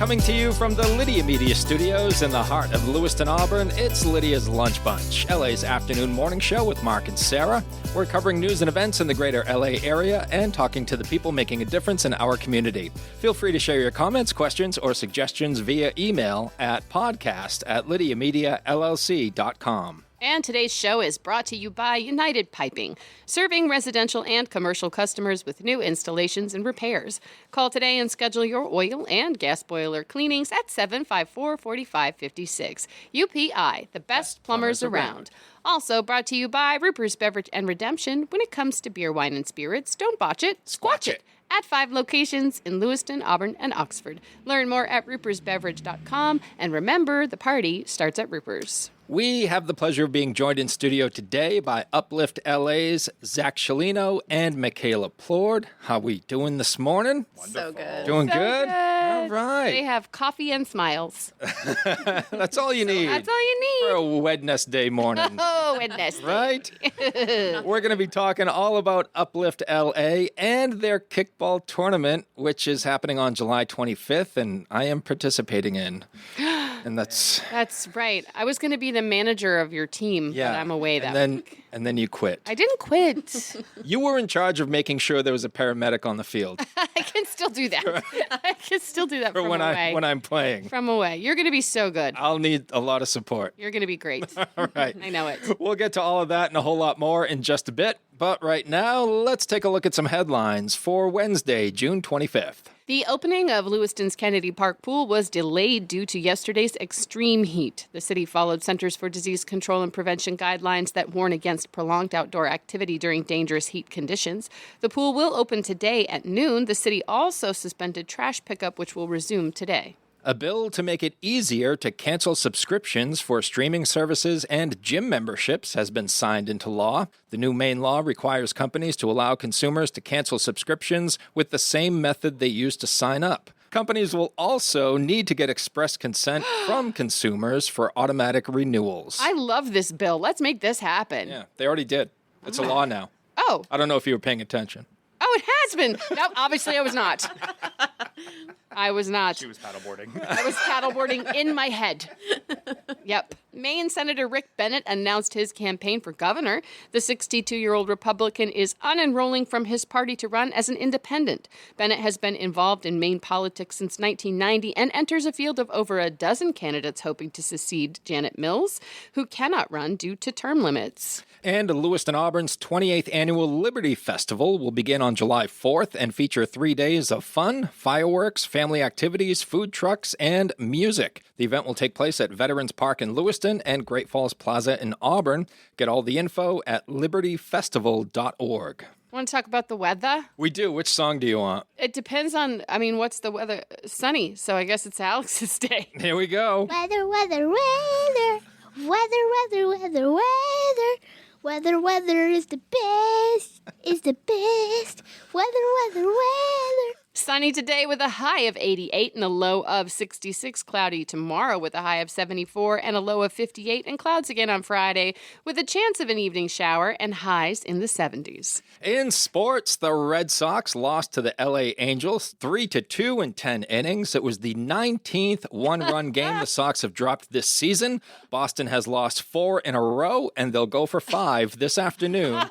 Coming to you from the Lydia Media Studios in the heart of Lewiston, Auburn, it's Lydia's Lunch Bunch, LA's afternoon morning show with Mark and Sarah. We're covering news and events in the greater LA area and talking to the people making a difference in our community. Feel free to share your comments, questions, or suggestions via email at podcast@lydiamediallc.com. And today's show is brought to you by United Piping, serving residential and commercial customers with new installations and repairs. Call today and schedule your oil and gas boiler cleanings at 754-4556. UPI, the best plumbers around. Also brought to you by Ruper's Beverage and Redemption. When it comes to beer, wine, and spirits, don't botch it, squatch it. At 5 locations in Lewiston, Auburn, and Oxford. Learn more at rupersbeverage.com. And remember, the party starts at Ruper's. We have the pleasure of being joined in studio today by Uplift LA's Zach Ciolino and Mikayla Plourde. How we doing this morning? Wonderful. So good. Doing so good? All right. They have coffee and smiles. That's all you need. That's all you need. For a Wednesday morning. Oh, Wednesday. Right? We're going to be talking all about Uplift LA and their kickball tournament, which is happening on July 25th, and I am participating in. And that's right. I was going to be the manager of your team, but I'm away that week. And then you quit. I didn't quit. You were in charge of making sure there was a paramedic on the field. I can still do that. I can still do that from away. When I'm playing. From away. You're going to be so good. I'll need a lot of support. You're going to be great. All right. I know it. We'll get to all of that and a whole lot more in just a bit. But right now, let's take a look at some headlines for Wednesday, June 25th. The opening of Lewiston's Kennedy Park pool was delayed due to yesterday's extreme heat. The city followed Centers for Disease Control and Prevention guidelines that warn against prolonged outdoor activity during dangerous heat conditions. The pool will open today at noon. The city also suspended trash pickup, which will resume today. A bill to make it easier to cancel subscriptions for streaming services and gym memberships has been signed into law. The new Maine law requires companies to allow consumers to cancel subscriptions with the same method they use to sign up. Companies will also need to get express consent from consumers for automatic renewals. I love this bill. Let's make this happen. Yeah, they already did. It's a law now. Oh. I don't know if you were paying attention. Oh, it has been. No, obviously I was not. I was not. She was paddleboarding. I was paddleboarding in my head. Yep. Maine Senator Rick Bennett announced his campaign for governor. The 62-year-old Republican is unenrolling from his party to run as an independent. Bennett has been involved in Maine politics since 1990 and enters a field of over a dozen candidates hoping to succeed Janet Mills, who cannot run due to term limits. And Lewiston Auburn's 28th Annual Liberty Festival will begin on July 4th and feature 3 days of fun, fireworks, family activities, food trucks, and music. The event will take place at Veterans Park in Lewiston and Great Falls Plaza in Auburn. Get all the info at libertyfestival.org. Want to talk about the weather? We do. Which song do you want? It depends on, what's the weather? Sunny, so I guess it's Alex's day. Here we go. Weather, weather, weather. Weather, weather, weather, weather. Weather, weather is the best, is the best. Weather, weather, weather. Sunny today with a high of 88 and a low of 66. Cloudy tomorrow with a high of 74 and a low of 58. And clouds again on Friday with a chance of an evening shower and highs in the 70s. In sports, the Red Sox lost to the LA Angels 3-2 in 10 innings. It was the 19th one-run game the Sox have dropped this season. Boston has lost 4 in a row, and they'll go for 5 this afternoon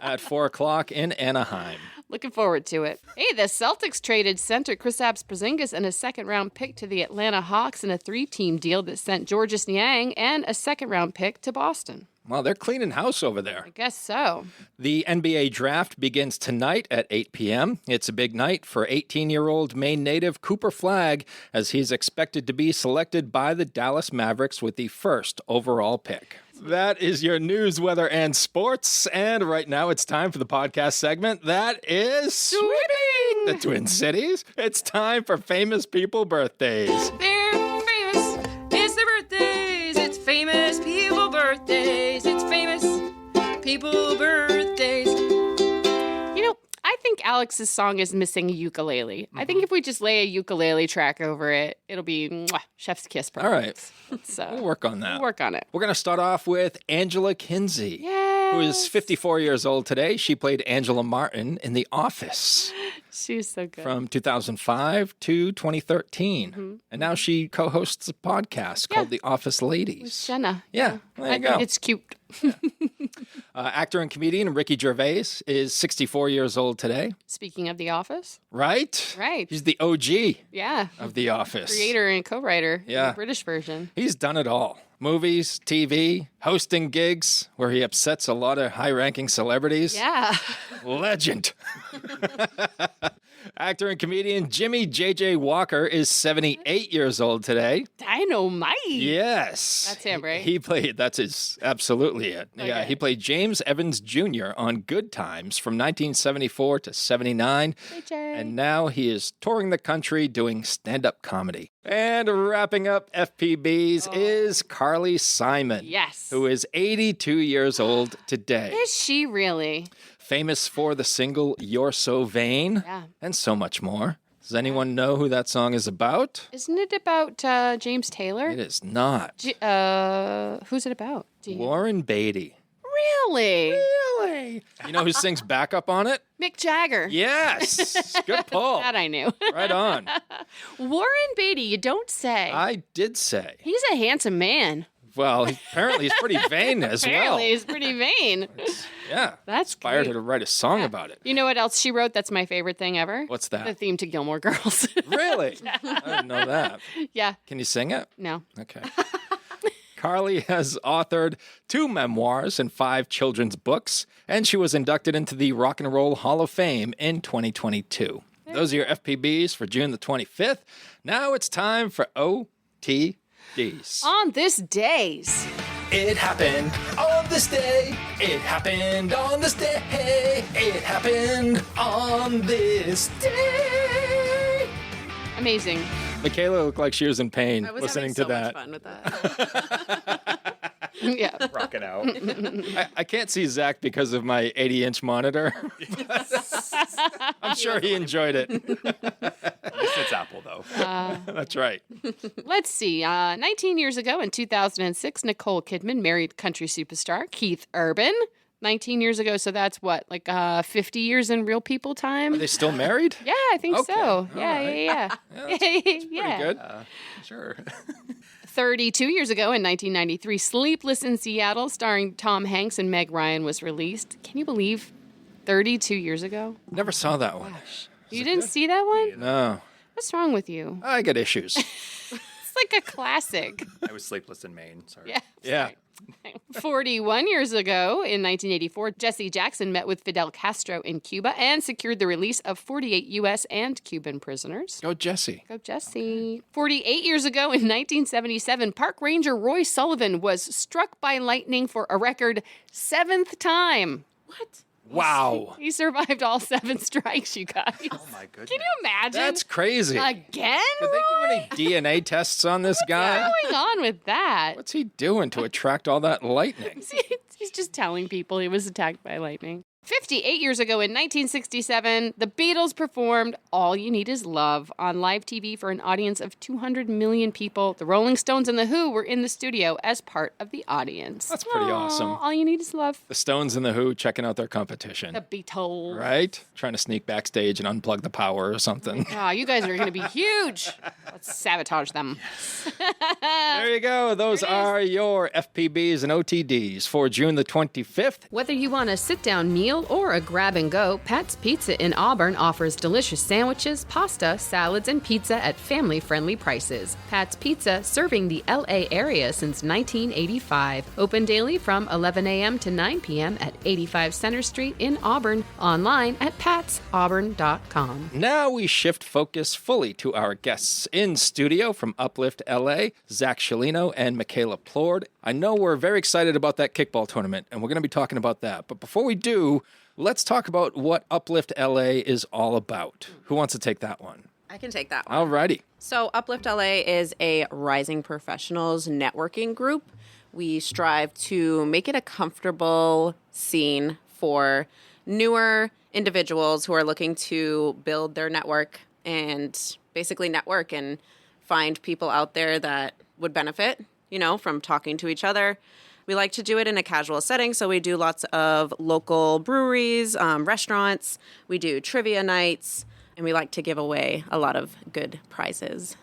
at 4 o'clock in Anaheim. Looking forward to it. Hey, the Celtics traded center Kristaps Porzingis and a second-round pick to the Atlanta Hawks in a 3-team deal that sent Georges Niang and a second-round pick to Boston. Well, they're cleaning house over there. I guess so. The NBA draft begins tonight at 8 p.m. It's a big night for 18-year-old Maine native Cooper Flagg, as he's expected to be selected by the Dallas Mavericks with the first overall pick. That is your news, weather, and sports. And right now it's time for the podcast segment that is Sweeping the Twin Cities. It's time for famous people birthdays. They're famous. It's their birthdays. It's famous people birthdays. It's famous people birthdays. I think Alex's song is missing a ukulele. I think if we just lay a ukulele track over it, it'll be chef's kiss. All right. So We'll work on that. We'll work on it. We're going to start off with Angela Kinsey, who is 54 years old today. She played Angela Martin in The Office. She's so good. from 2005 to 2013. And now she co-hosts a podcast called The Office Ladies. Jenna. Yeah, there you I go. think it's cute. Actor and comedian Ricky Gervais is 64 years old today. Speaking of The Office. Right? Right. He's the OG Yeah. of The Office. Creator and co-writer. Yeah. The British version. He's done it all. Movies, TV, hosting gigs where he upsets a lot of high-ranking celebrities. Yeah. Legend. Actor and comedian Jimmy J.J. Walker is 78 years old today. Dynamite. Yes. That's him, right? He played, absolutely it. Yeah, Okay. he played James Evans Jr. on Good Times from 1974 to 79. JJ. And now he is touring the country doing stand-up comedy. And wrapping up FPBs is Carly Simon. Yes. Who is 82 years old today. Is she really? Famous for the single You're So Vain. Yeah. And so much more. Does anyone know who that song is about? Isn't it about James Taylor? It is not. Who's it about? Do you- Warren Beatty. Really? Really? You know who sings backup on it? Mick Jagger. Yes. Good pull. That I knew. Right on. Warren Beatty, you don't say. I did say. He's a handsome man. Well, apparently he's pretty vain as well. Apparently, he's pretty vain. Yeah. That's Inspired great. her to write a song about it. You know what else she wrote that's my favorite thing ever? What's The that? theme to Gilmore Girls. Really? I didn't know that. Yeah. Can you sing it? No. Okay. Carly has authored 2 memoirs and 5 children's books, and she was inducted into the Rock and Roll Hall of Fame in 2022. Those are your FPBs for June the 25th. Now it's time for OTDs. On this days. It happened on this day. It happened on this day. It happened on this day. Amazing. Mikayla looked like she was in pain I was listening having to so that. much fun with that. Yeah. Rocking out. I can't see Zach because of my 80-inch monitor. I'm sure he enjoyed it. At least it's Apple, though. That's right. Let's see. 19 years ago in 2006, Nicole Kidman married country superstar Keith Urban. 19 years ago, so that's what, like 50 years in real people time? Are they still married? Yeah, I think Okay. so. All Yeah, right. yeah. Pretty Yeah. good. Sure. 32 years ago in 1993, Sleepless in Seattle, starring Tom Hanks and Meg Ryan, was released. Can you believe 32 years ago? Never saw that one. You didn't see that one? No. What's wrong with you? I got issues. It's like a classic. I was sleepless in Maine. Sorry. Yeah. Yeah. 41 years ago, in 1984, Jesse Jackson met with Fidel Castro in Cuba and secured the release of 48 U.S. and Cuban prisoners. Go Jesse. Go, Jesse. 48 years ago, in 1977, Park Ranger Roy Sullivan was struck by lightning for a record 7th time. What? Wow. He survived all 7 strikes, you guys. Oh my goodness. Can you imagine? That's crazy. Again? Did they do Roy? any DNA tests on this guy? What's going on with that? What's he doing to attract all that lightning? He's just telling people he was attacked by lightning. 58 years ago in 1967, the Beatles performed All You Need Is Love on live TV for an audience of 200 million people. The Rolling Stones and The Who were in the studio as part of the audience. That's pretty awesome. All You Need Is Love. The Stones and the Who checking out their competition. The Beatles. Right? Trying to sneak backstage and unplug the power or something. Oh, you guys are going to be huge. Let's sabotage them. There you go. Those are your FPBs and OTDs for June the 25th. Whether you want a sit-down meal or a grab-and-go, Pat's Pizza in Auburn offers delicious sandwiches, pasta, salads, and pizza at family-friendly prices. Pat's Pizza, serving the LA area since 1985. Open daily from 11 a.m. to 9 p.m. at 85 Center Street in Auburn. Online at patsauburn.com. Now we shift focus fully to our guests in studio from Uplift LA, Zach Ciolino and Mikayla Plourde. I know we're very excited about that kickball tournament, and we're going to be talking about that. But before we do, let's talk about what Uplift LA is all about. Who wants to take that one? I can take that one. Alrighty. So, Uplift LA is a rising professionals networking group. We strive to make it a comfortable scene for newer individuals who are looking to build their network and basically network and find people out there that would benefit, from talking to each other. We like to do it in a casual setting, so we do lots of local breweries, restaurants. We do trivia nights. And we like to give away a lot of good prizes.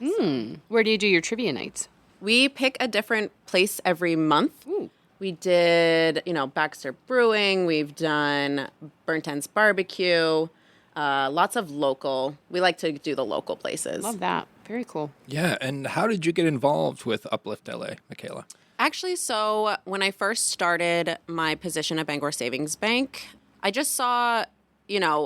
Where do you do your trivia nights? We pick a different place every month. We did, Baxter Brewing. We've done Burnt Ends Barbecue. Lots of local. We like to do the local places. Love that. Very cool. Yeah, and how did you get involved with Uplift LA, Mikayla? Actually, so when I first started my position at Bangor Savings Bank, I just saw,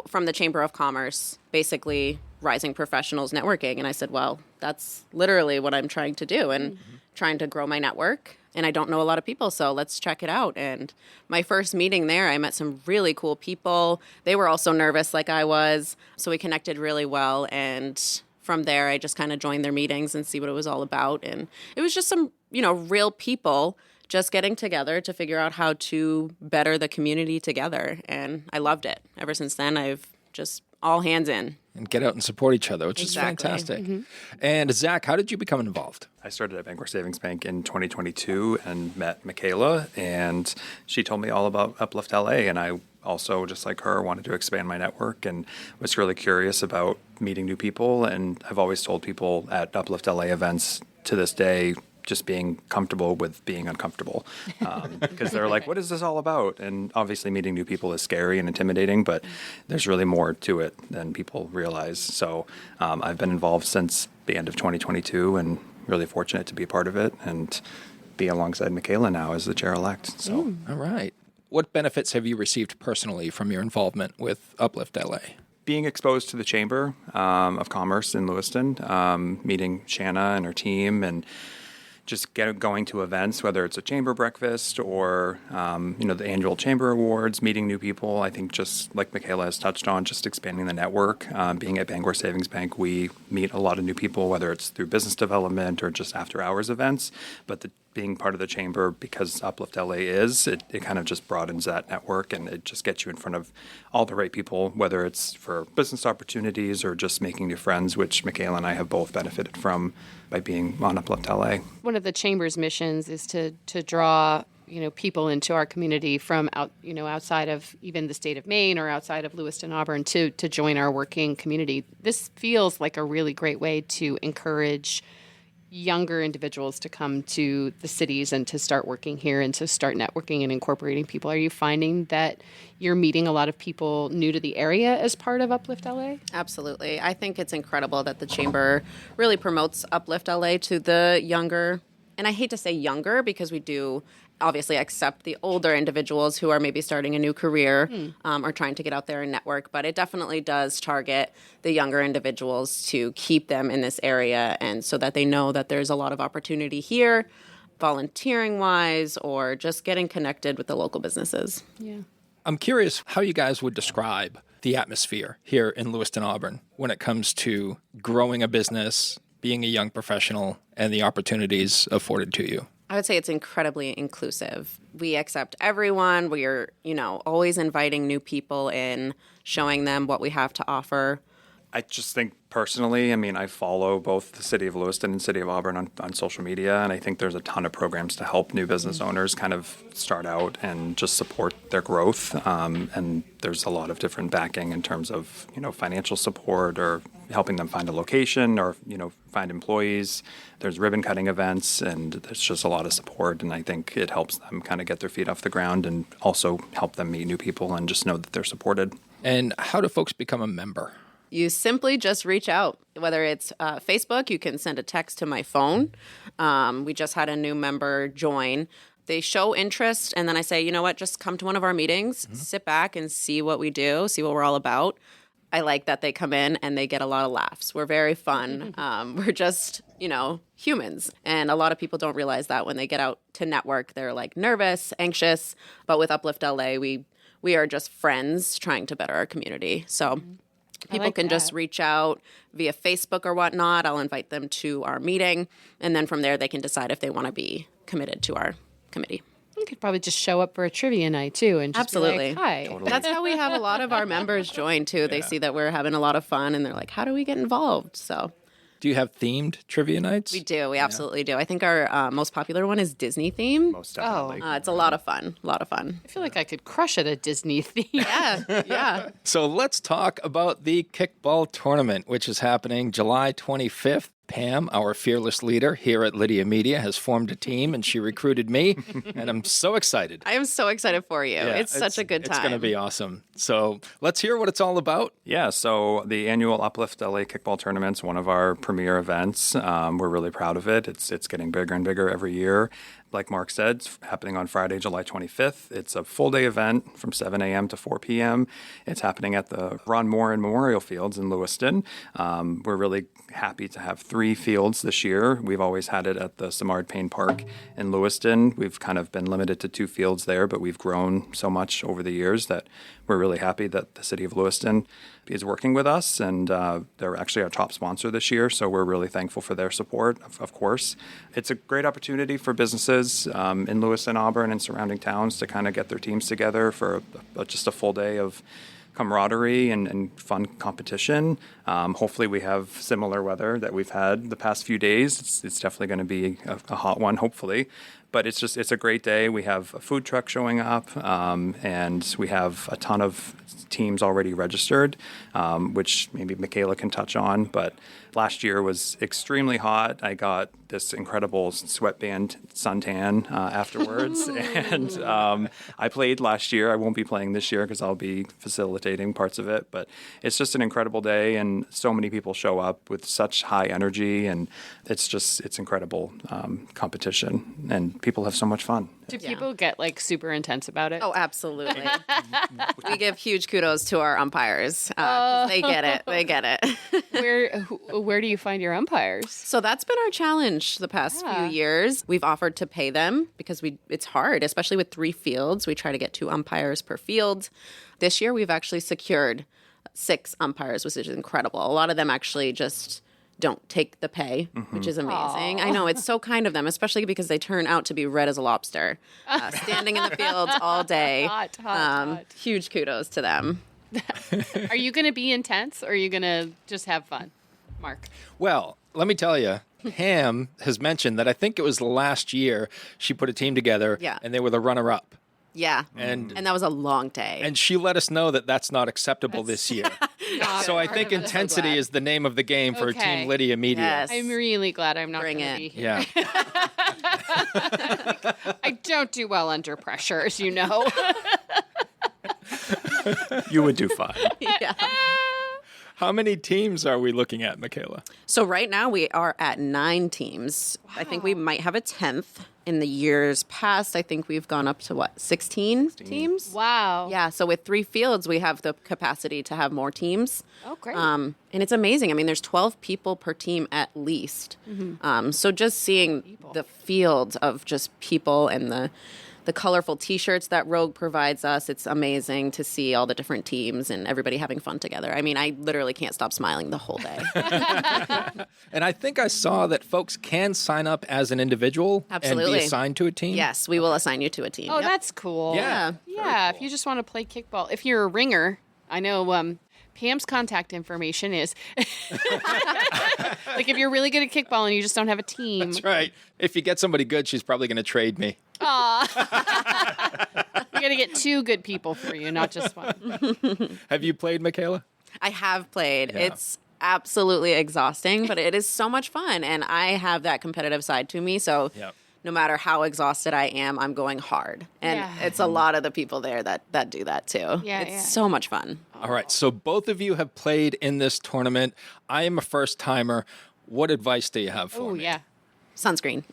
from the Chamber of Commerce, basically rising professionals networking. And I said, well, that's literally what I'm trying to do and trying to grow my network. And I don't know a lot of people, so let's check it out. And my first meeting there, I met some really cool people. They were also nervous like I was, so we connected really well. And from there, I just kind of joined their meetings and see what it was all about. And it was just some, real people just getting together to figure out how to better the community together. And I loved it. Ever since then, I've just all hands in. And get out and support each other, which Exactly. is fantastic. And Zach, how did you become involved? I started at Bangor Savings Bank in 2022 and met Mikayla, and she told me all about Uplift LA, and I also, just like her, wanted to expand my network and was really curious about meeting new people. And I've always told people at Uplift LA events to this day, just being comfortable with being uncomfortable, because they're like, what is this all about? And obviously meeting new people is scary and intimidating, but there's really more to it than people realize. So I've been involved since the end of 2022 and really fortunate to be a part of it and be alongside Mikayla now as the chair-elect. So All right. What benefits have you received personally from your involvement with Uplift LA? being exposed to the Chamber of Commerce in Lewiston, meeting Shanna and her team, and just going to events, whether it's a chamber breakfast or, the annual chamber awards, meeting new people. I think just like Mikayla has touched on, just expanding the network. Being at Bangor Savings Bank, we meet a lot of new people, whether it's through business development or just after hours events. But being part of the chamber, because Uplift LA it kind of just broadens that network, and it just gets you in front of all the right people, whether it's for business opportunities or just making new friends, which Mikayla and I have both benefited from by being on Uplift LA. One of the chamber's missions is to draw people into our community from outside of even the state of Maine or outside of Lewiston, Auburn to join our working community. This feels like a really great way to encourage younger individuals to come to the cities and to start working here and to start networking and incorporating people. Are you finding that you're meeting a lot of people new to the area as part of Uplift LA? Absolutely. I think it's incredible that the Chamber really promotes Uplift LA to the younger, and I hate to say younger because we do obviously accept the older individuals who are maybe starting a new career or trying to get out there and network, but it definitely does target the younger individuals to keep them in this area, and so that they know that there's a lot of opportunity here, volunteering-wise, or just getting connected with the local businesses. Yeah. I'm curious how you guys would describe the atmosphere here in Lewiston, Auburn, when it comes to growing a business, being a young professional, and the opportunities afforded to you. I would say it's incredibly inclusive. We accept everyone. We're, always inviting new people in, showing them what we have to offer. I just think personally, I follow both the City of Lewiston and City of Auburn on social media, and I think there's a ton of programs to help new business owners kind of start out and just support their growth. And there's a lot of different backing in terms of, financial support or helping them find a location or, find employees. There's ribbon cutting events, and there's just a lot of support, and I think it helps them kind of get their feet off the ground and also help them meet new people and just know that they're supported. And how do folks become a member? You simply just reach out. Whether it's Facebook, you can send a text to my phone. We just had a new member join. They show interest, and then I say, you know what, just come to one of our meetings, sit back and see what we do, see what we're all about. I like that they come in and they get a lot of laughs. We're very fun. We're just, humans. And a lot of people don't realize that when they get out to network, they're like nervous, anxious. But with Uplift LA, we are just friends trying to better our community. So people can just reach out via Facebook or whatnot. I'll invite them to our meeting. And then from there, they can decide if they want to be committed to our committee. You could probably just show up for a trivia night, too, and just Absolutely. be like, hi. Totally. That's how we have a lot of our members join, too. They see that we're having a lot of fun, and they're like, how do we get involved? So Do you have themed trivia nights? We do. We absolutely do. I think our most popular one is Disney theme. Most definitely. It's a lot of fun. A lot of fun. I feel like I could crush at a Disney theme. Yeah. So let's talk about the kickball tournament, which is happening July 25th. Pam, our fearless leader here at Lydia Media, has formed a team, and she recruited me, and I'm so excited. I am so excited for you. Yeah, it's such a good time. It's going to be awesome. So let's hear what it's all about. Yeah, so the annual Uplift LA Kickball Tournament is one of our premier events. We're really proud of it. It's getting bigger and bigger every year. Like Mark said, it's happening on Friday, July 25th. It's a full-day event from 7 a.m. to 4 p.m. It's happening at the Ron Morin Memorial Fields in Lewiston. We're really happy to have 3 fields this year. We've always had it at the Simard Payne Park in Lewiston. We've kind of been limited to 2 fields there, but we've grown so much over the years that we're really happy that the city of Lewiston is working with us, and they're actually our top sponsor this year, so we're really thankful for their support, of course. It's a great opportunity for businesses in Lewiston, Auburn, and surrounding towns to kind of get their teams together for just a full day of camaraderie and fun competition. Hopefully we have similar weather that we've had the past few days. It's definitely going to be a hot one, hopefully. But it's a great day. We have a food truck showing up, and we have a ton of teams already registered, which maybe Mikayla can touch on. But last year was extremely hot. I got this incredible sweatband suntan afterwards. And I played last year. I won't be playing this year because I'll be facilitating parts of it. But it's just an incredible day, and so many people show up with such high energy. And it's incredible competition. And people have so much fun. Do people get like super intense about it? Oh, absolutely. We give huge kudos to our umpires. They get it. They get it. Where do you find your umpires? So that's been our challenge the past few years. We've offered to pay them because it's hard, especially with 3 fields. We try to get 2 umpires per field. This year, we've actually secured 6 umpires, which is incredible. A lot of them actually just don't take the pay, which is amazing. I know, it's so kind of them, especially because they turn out to be red as a lobster, standing in the fields all day. Hot. Huge kudos to them. Are you going to be intense, or are you going to just have fun, Mark? Well, let me tell you, Pam has mentioned that I think it was last year she put a team together, and they were the runner-up. Yeah, and that was a long day. And she let us know that that's not acceptable this year. So I think intensity is the name of the game for Team Lydia Media. Yes. I'm really glad I'm not Bring going to it. be here. Yeah. I don't do well under pressure, as you know. You would do fine. Yeah. How many teams are we looking at, Mikayla? So right now we are at 9 teams. Wow. I think we might have a 10th. In the years past, I think we've gone up to 16 teams? Wow. Yeah, so with 3 fields, we have the capacity to have more teams. Oh, great. And it's amazing. I mean, there's 12 people per team at least. So just seeing the field of just people and the colorful T-shirts that Rogue provides us, it's amazing to see all the different teams and everybody having fun together. I mean, I literally can't stop smiling the whole day. And I think I saw that folks can sign up as an individual and Absolutely. be assigned to a team. Yes, we will assign you to a team. Oh, Yep. that's cool. Yeah. Yeah, if you just want to play kickball. If you're a ringer, I know Pam's contact information is like if you're really good at kickball and you just don't have a team. That's right. If you get somebody good, she's probably going to trade me. Aw. You got to get 2 good people for you, not just one. Have you played, Mikayla? I have played. Yeah. It's absolutely exhausting, but it is so much fun. And I have that competitive side to me. So no matter how exhausted I am, I'm going hard. And it's a lot of the people there that do that too. Yeah, it's so much fun. All right. So both of you have played in this tournament. I am a first timer. What advice do you have for Oh, me? yeah. Sunscreen.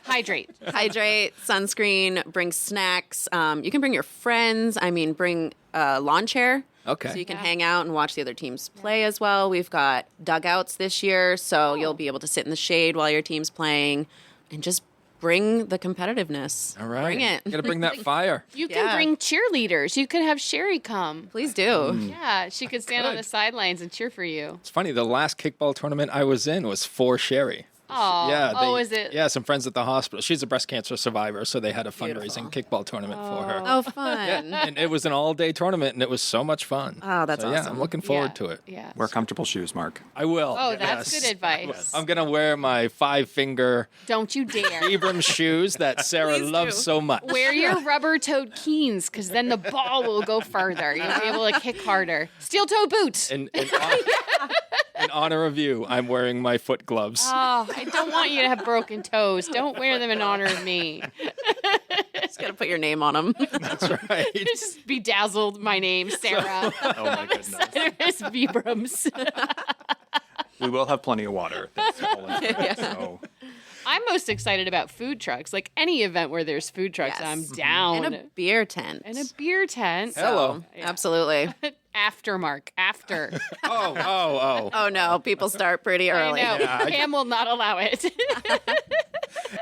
Hydrate. Hydrate, sunscreen, bring snacks. You can bring your friends. I mean, bring a lawn chair. Okay. So you can hang out and watch the other teams play as well. We've got dugouts this year, so you'll be able to sit in the shade while your team's playing and just bring the competitiveness. All right. Bring it. Got to bring that fire. You can bring cheerleaders. You could have Sherry come. Please do. Yeah, she could stand on the sidelines and cheer for you. It's funny. The last kickball tournament I was in was for Sherry. Oh, Yeah, is it? Yeah, some friends at the hospital. She's a breast cancer survivor, so they had a fundraising kickball tournament for her. Oh, fun. And it was an all-day tournament, and it was so much fun. Oh, that's so, yeah, awesome. I'm looking forward to it. Yeah. Wear comfortable shoes, Mark. I will. Oh, that's yes. good advice. I'm going to wear my 5-finger Don't you dare. Ibram shoes that Sarah Please loves do. so much. Wear your rubber-toed Keens, because then the ball will go further. You'll be able to kick harder. Steel-toe boots. In honor of you, I'm wearing my foot gloves. Oh, I don't want you to have broken toes. Don't wear them in honor of me. Just got to put your name on them. That's right. Just bedazzled my name, Sarah. Oh my goodness. It's Vibrams. We will have plenty of water. That's the whole intent, so. I'm most excited about food trucks. Like any event where there's food trucks, Yes. I'm down. And a beer tent. And a beer tent. Hello. Absolutely. After, Mark. After. Oh. Oh, no. People start pretty early. I know. Pam will not allow it.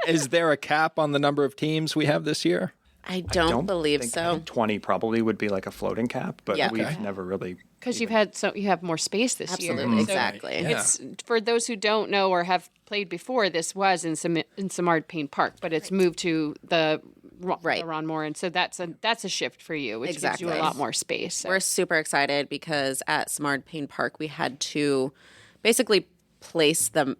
Is there a cap on the number of teams we have this year? I don't believe think so. 20 probably would be like a floating cap, but Yeah. we've Okay. never really. Because you have more space this year. Absolutely. So Exactly. Yeah. It's for those who don't know or have played before. This was in Samard Payne Park, but it's moved to the Ron Morin. So that's a shift for you, which gives you Exactly. a lot more space. So. We're super excited because at Samard Payne Park, we had to basically place the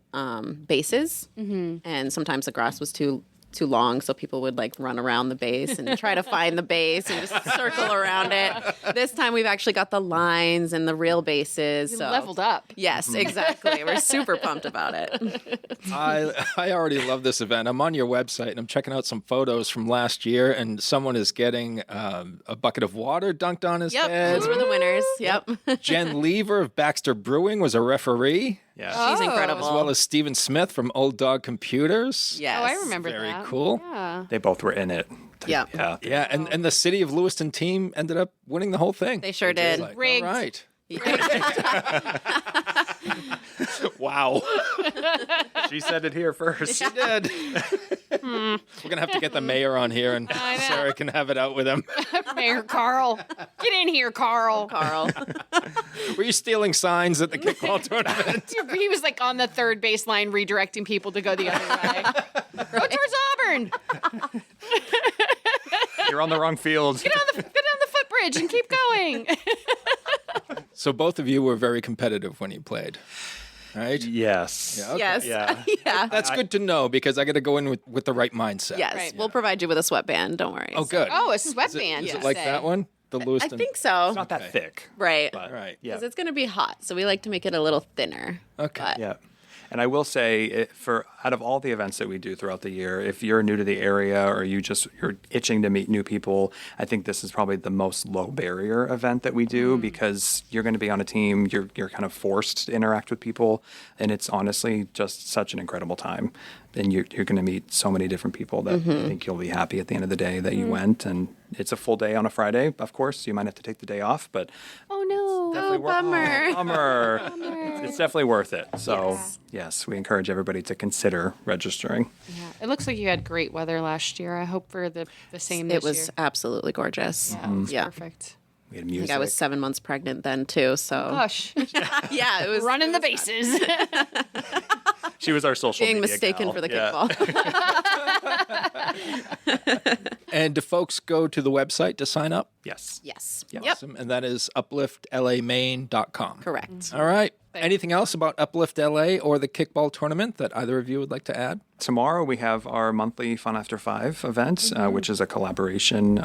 bases. Mm-hmm. And sometimes the grass was too long, so people would like run around the base and try to find the base and just circle around it. This time we've actually got the lines and the real bases. You So leveled up. Yes, exactly. We're super pumped about it. I already love this event. I'm on your website and I'm checking out some photos from last year, and someone is getting a bucket of water dunked on his Yep, head. those were the winners. Yep. Jen Lever of Baxter Brewing was a referee, Yeah. She's incredible. as well as Stephen Smith from Old Dog Computers. Yes. Oh, I remember Very that. cool. Yeah. They both were in it. Yep. Yeah. Yeah, and the city of Lewiston team ended up winning the whole thing. They sure did. Like, Rigged. All right. Wow. She said it here first. She did. We're going to have to get the mayor on here, and I know. Sarah can have it out with him. Mayor Carl. Get in here, Carl. Carl. Were you stealing signs at the kickball tournament? He was like on the third baseline redirecting people to go the other way. Go towards Auburn. You're on the wrong field. Go down the footbridge and keep going. So both of you were very competitive when you played, right? Yes. Yeah, okay. Yes. Yeah. Yeah. That's good to know because I got to go in with the right mindset. Yes. Right. We'll provide you with a sweatband. Don't worry. Oh, good. Oh, a sweatband. Is you it like say. that one? The I Lewiston. think so. It's not that thick. Right. But, Right. Yeah. Because it's going to be hot, so we like to make it a little thinner. Okay. But Yeah. And I will say, out of all the events that we do throughout the year, if you're new to the area or you're itching to meet new people, I think this is probably the most low barrier event that we do because you're going to be on a team, you're kind of forced to interact with people, and it's honestly just such an incredible time. And you're going to meet so many different people that I think you'll be happy at the end of the day that you went. And it's a full day on a Friday, of course. You might have to take the day off, but Oh, no. definitely bummer. Bummer. It's definitely worth it. So, yes, we encourage everybody to consider registering. Yeah. It looks like you had great weather last year. I hope for the same this it was year. absolutely gorgeous. Yeah, it was Yeah. perfect. We had I music. think I was 7 months pregnant then too. So Gosh. yeah, it was Running the bases. She was our social being media mistaken gal. for the Yeah. kickball. And do folks go to the website to sign up? Yes. Yes. Yep. Yep. Awesome. And that is upliftlamaine.com. Correct. All right. Anything else about Uplift LA or the kickball tournament that either of you would like to add? Tomorrow we have our monthly Fun After 5 event, which is a collaboration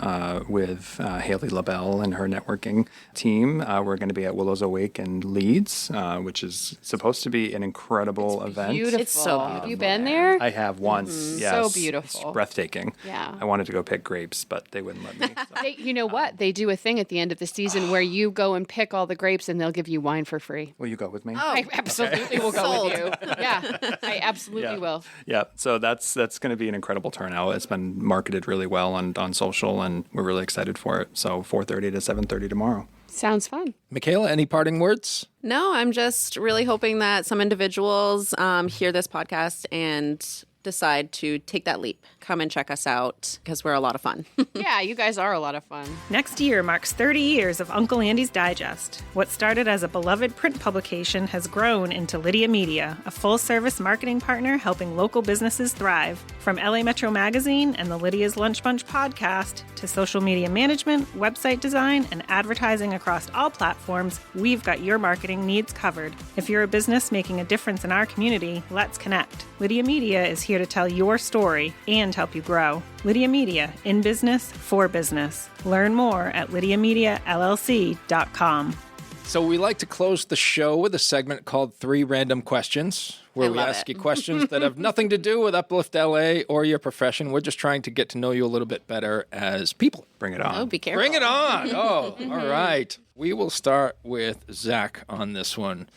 with Haley LaBelle and her networking team. We're going to be at Willows Awake in Leeds, which is supposed to be an incredible event. Beautiful. It's so Have you been there? I have once. Yes. So beautiful. It's breathtaking. Yeah. I wanted to go pick grapes, but they wouldn't let me. so. You know what? They do a thing at the end of the season where you go and pick all the grapes and they'll give you wine for free. Will you go with me? I absolutely will go with you. Yeah, I absolutely will. Yeah, so that's going to be an incredible turnout. It's been marketed really well on social, and we're really excited for it. So 4:30 to 7:30 tomorrow. Sounds fun. Mikayla, any parting words? No, I'm just really hoping that some individuals hear this podcast and decide to take that leap, come and check us out because we're a lot of fun. Yeah, you guys are a lot of fun. Next year marks 30 years of Uncle Andy's Digest. What started as a beloved print publication has grown into Lydia Media, a full-service marketing partner helping local businesses thrive. From LA Metro Magazine and the Lydia's Lunch Bunch podcast to social media management, website design, and advertising across all platforms, we've got your marketing needs covered. If you're a business making a difference in our community, let's connect. Lydia Media is here to tell your story and help you grow. Lydia Media, in business, for business. Learn more at lydiamediallc.com. So we like to close the show with a segment called 3 Random Questions, where I we love ask it. you questions that have nothing to do with Uplift LA or your profession. We're just trying to get to know you a little bit better as people. Bring it on. Oh, be careful. Bring it on! Oh, all right. We will start with Zach on this one.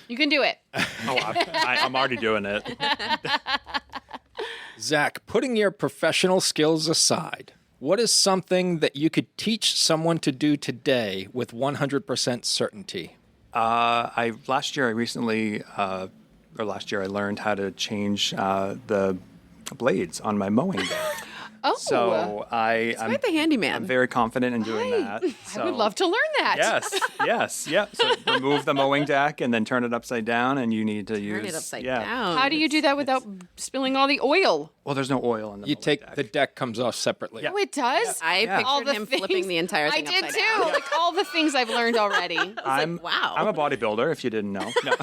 You can do it. I'm already doing it. Zach, putting your professional skills aside, what is something that you could teach someone to do today with 100% certainty? Last year I learned how to change the blades on my mowing deck. Oh, So I'm Quite the handyman. I'm very confident in doing that. I would love to learn that. Yes. So remove the mowing deck and then turn it upside down, and you need to use Turn it upside yeah. down. How do you do that without spilling all the oil? Well, there's no oil in the You mowing take deck. the deck comes off separately. Oh, it does? I All pictured the him things- flipping the entire thing I did upside too. down. Like all the things I've learned already. Wow. I'm a bodybuilder, if you didn't know. No.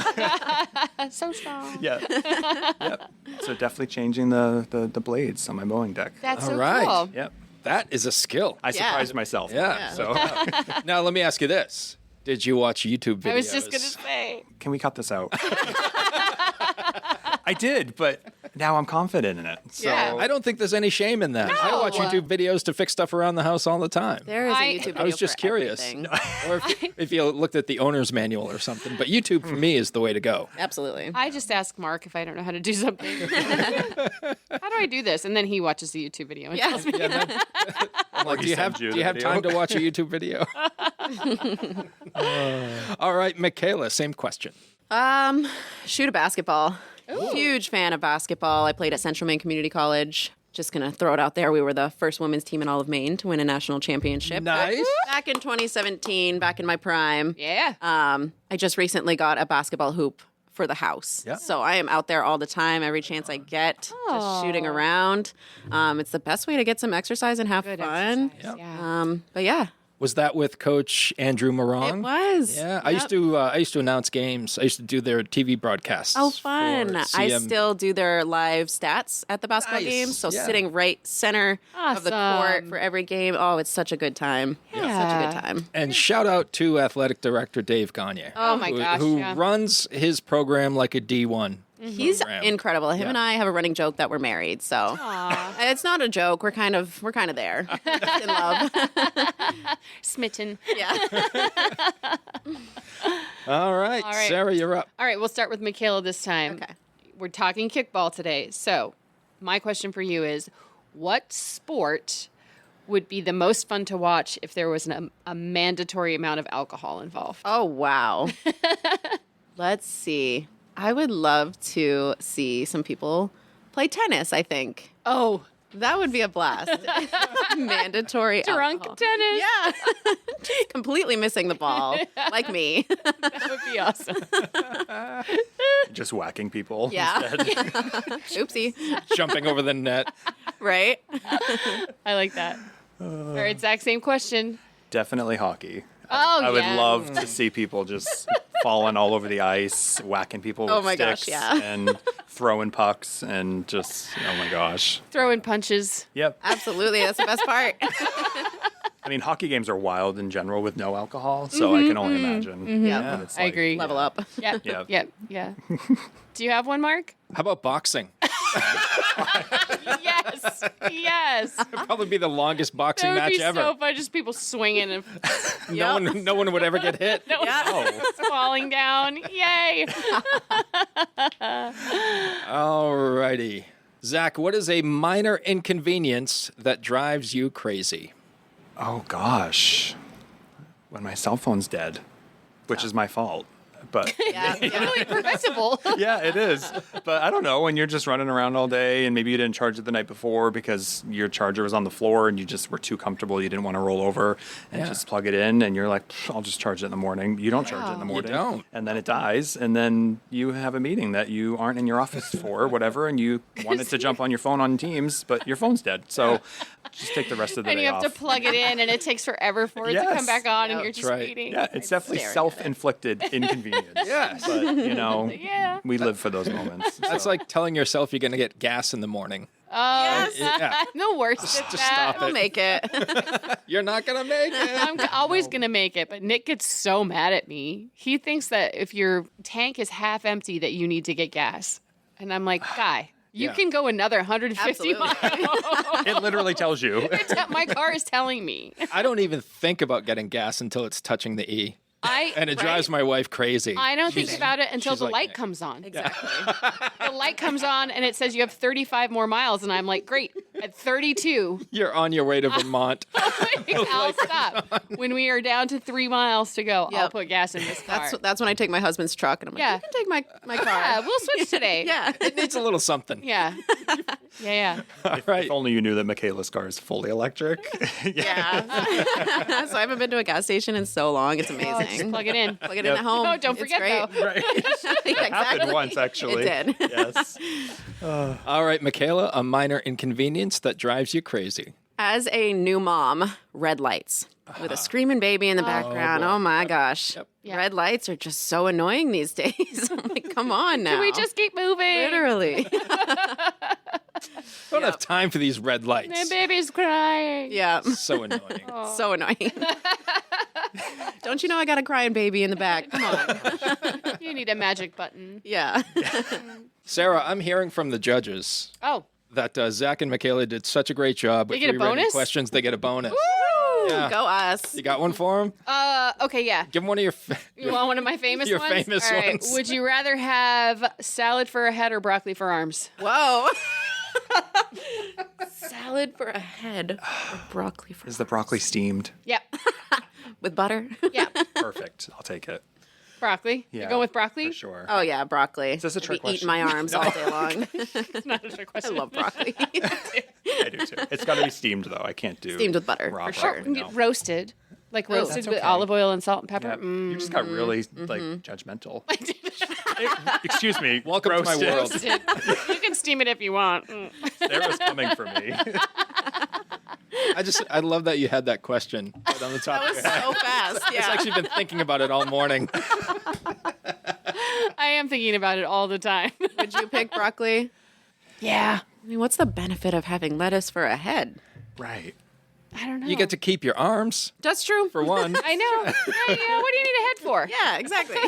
So strong. Yeah. Yep. So definitely changing the blades on my mowing deck. That's All so right. cool. Yep. That is a skill. I surprised myself. Yeah. So Now, let me ask you this. Did you watch YouTube videos? I was just going to say. can we cut this out? I did, but now I'm confident in it. So Yeah. I don't think there's any shame in that. I watch YouTube videos to fix stuff around the house all the time. There is a I- YouTube video I was just for curious. everything. Or if you looked at the owner's manual or something. But YouTube for me is the way to go. Absolutely. I just ask Mark if I don't know how to do something. How do I do this? And then he watches the YouTube video and tells me. I'm like, do you have sends you the time video. to watch a YouTube video? All right, Mikayla, same question. Shoot a basketball. Huge fan of basketball. I played at Central Maine Community College. Just going to throw it out there. We were the first women's team in all of Maine to win a national championship. Nice. Back in 2017, back in my prime. Yeah. I just recently got a basketball hoop for the house. Yeah. So I am out there all the time, every chance I get, just shooting around. It's the best way to get some exercise and have Good fun. exercise. Yeah. But yeah, Was that with Coach Andrew Morong? it was. Yeah, I used to announce games. I used to do their TV broadcasts. Oh, fun. for I CM. still do their live stats at the basketball Nice. games. So Yeah. sitting right center of the court Awesome. for every game. Oh, it's such a good time. Such a good time. And shout out to athletic director Dave Gagne. Oh, my gosh, Who yeah. runs his program like a D1. He's program. incredible. Him Yeah. and I have a running joke that we're married. So it's not a joke. We're kind of there. In love. Smitten. Yeah. All right, All right. Sarah, you're up. All right, we'll start with Mikayla this time. Okay. We're talking kickball today. So, my question for you is what sport would be the most fun to watch if there was a mandatory amount of alcohol involved? Oh, wow. Let's see. I would love to see some people play tennis, I think. Oh, That would be a blast. Mandatory drunk alcohol. tennis. Yeah. Just completely missing the ball, like me. That would be awesome. just whacking people. Yeah. instead. Oopsie. Jumping over the net. Right? I like that. All right, Zach, same question. Definitely hockey. Oh, I would yeah. love to see people just falling all over the ice, whacking people with Oh my gosh, sticks, yeah. and throwing pucks, and just, oh my gosh. Throwing punches. Yep. Absolutely. That's the best part. I mean, hockey games are wild in general with no alcohol, so I can only imagine. Yeah. what it's I like. agree. Level up. Yep. Yeah. Yep. Yeah. Do you have one, Mark? How about boxing? Yes. Yes. It'd probably be the longest boxing That would match be ever. so fun. Just people swinging and No one would ever get hit. Oh, falling down. Yay. Alrighty. Zach, what is a minor inconvenience that drives you crazy? oh gosh. When my cell phone's dead, which is my fault. but Really preventable. yeah, it is. But I don't know, when you're just running around all day and maybe you didn't charge it the night before because your charger was on the floor and you just were too comfortable, you didn't want to roll over and just plug it in, and you're like, I'll just charge it in the morning. You don't charge it in the morning. don't. And then it dies, and then you have a meeting that you aren't in your office for, whatever, and you wanted to jump on your phone on Teams, but your phone's dead. So just take the rest of the And day you have off. to plug it in, and it takes forever for it to come back on, and you're just right. eating. Yeah, it's definitely self-inflicted inconvenience. Yes. But, Yeah. we live for those moments. That's so. like telling yourself you're going to get gas in the morning. I'm the worst at Just that. stop I'll it. make it. You're not going to make it. I'm always going to make it, but Nick gets so mad at me. He thinks that if your tank is half empty that you need to get gas. And I'm like, guy, you Yeah. can go another 150 Absolutely. miles. It literally tells you. My car is telling me. I don't even think about getting gas until it's touching the E. And it Right? drives my wife crazy. I don't think about it until she's the like light Nick. comes on. Exactly. The light comes on and it says you have 35 more miles. And I'm like, great. At 32, You're on your way to Vermont. I'll stop. When we are down to 3 miles to go, I'll Yep. put gas in this car. That's when I take my husband's truck and I'm like, Yeah. you can take my car. Yeah, we'll switch today. Yeah. It needs a little something. Yeah. Yeah. All right. If only you knew that Mikayla's car is fully electric. Yeah. So I haven't been to a gas station in so long. It's Just amazing. plug it in. Plug it in at home. No, don't It's forget, great. though. Right. Yeah, It happened exactly. once, actually. It did. Yes. All right, Mikayla, a minor inconvenience that drives you crazy. As a new mom, red lights with a screaming baby in the background. Oh my gosh. Yeah. Red lights are just so annoying these days. I'm like, come on now. Can we just keep moving? Literally. Don't have time for these red My lights. baby's crying. Yeah. So annoying. So annoying. Don't you know I got a crying baby in the back? Come on. You need a magic button. Yeah. Sarah, I'm hearing from the judges Oh. that Zach and Mikayla did such a great job. With They get a rewritten bonus? questions. They get a bonus. Yeah. Go us. You got one for them? Okay, yeah. Give them one of your. You want one of my famous Your ones? famous All right. ones. Would you rather have salad for a head or broccoli for arms? Whoa. Salad for a head or broccoli for Is the broccoli steamed? Yep. with butter? Yep. Perfect. I'll take it. Broccoli. Yeah, You going with broccoli? For sure. Oh yeah, broccoli. Is this a I'd trick be eating question? my arms all day long. It's not a trick I question. love broccoli. I do too. It's got to be steamed, though. I can't do Steamed with butter, raw for sure. broccoli, no. Roasted. Like roasted that's with okay. olive oil and salt and pepper. Yep. You just got really like judgmental. Excuse me. Welcome to my roasted. world. Roasted. You can steam it if you want. Sarah's coming for me. I love that you had that question right on the top of your head. So fast. I've Yeah. actually been thinking about it all morning. I am thinking about it all the time. Would you pick broccoli? Yeah. I mean, what's the benefit of having lettuce for a head? Right. I don't know. You get to keep your arms, That's true. for one. I know. Yeah, what do you need a head for? Yeah, exactly.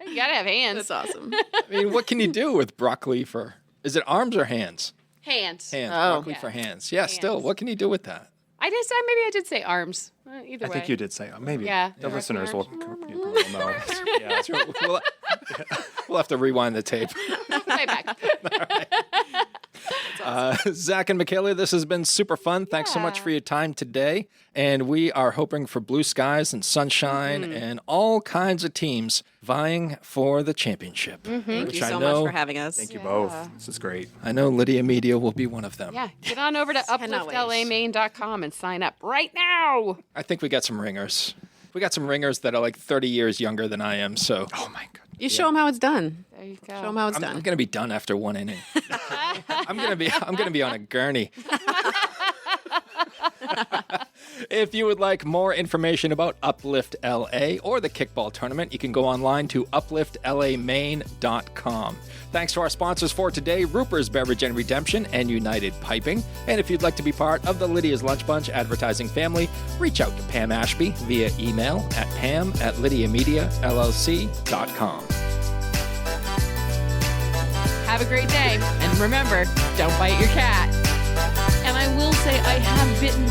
You gotta have hands. That's awesome. I mean, what can you do with broccoli for... Is it arms or hands? Hands. Hands. Oh. Broccoli Yeah. for hands. Yeah, still. Hands. What can you do with that? Maybe I did say arms. Either I way. think you did say maybe. Yeah. The Yeah. listeners will know. Yeah. We'll, we'll have to rewind the tape. Play back. Zach and Mikayla, this has been super fun. Thanks so much for your time today. And we are hoping for blue skies and sunshine and all kinds of teams vying for the championship. Thank Which you I so know- much for having us. Thank you both. This is great. I know Lydia Media will be one of them. Yeah. Get on over to Cannot wait. upliftLAmaine.com and sign up right now. I think we got some ringers. We got some ringers that are like 30 years younger than I am, so Oh my god. You show them how it's done. There you Show go. them how it's I'm done. gonna be done after one inning. I'm gonna be on a gurney. If you would like more information about Uplift LA or the kickball tournament, you can go online to upliftLAmaine.com. Thanks to our sponsors for today, Ruper's Beverage and Redemption and United Piping. And if you'd like to be part of the Lydia's Lunch Bunch advertising family, reach out to Pam Ashby via email at pam@lydiamediallc.com. Have a great day. And remember, don't bite your cat. And I will say I have bitten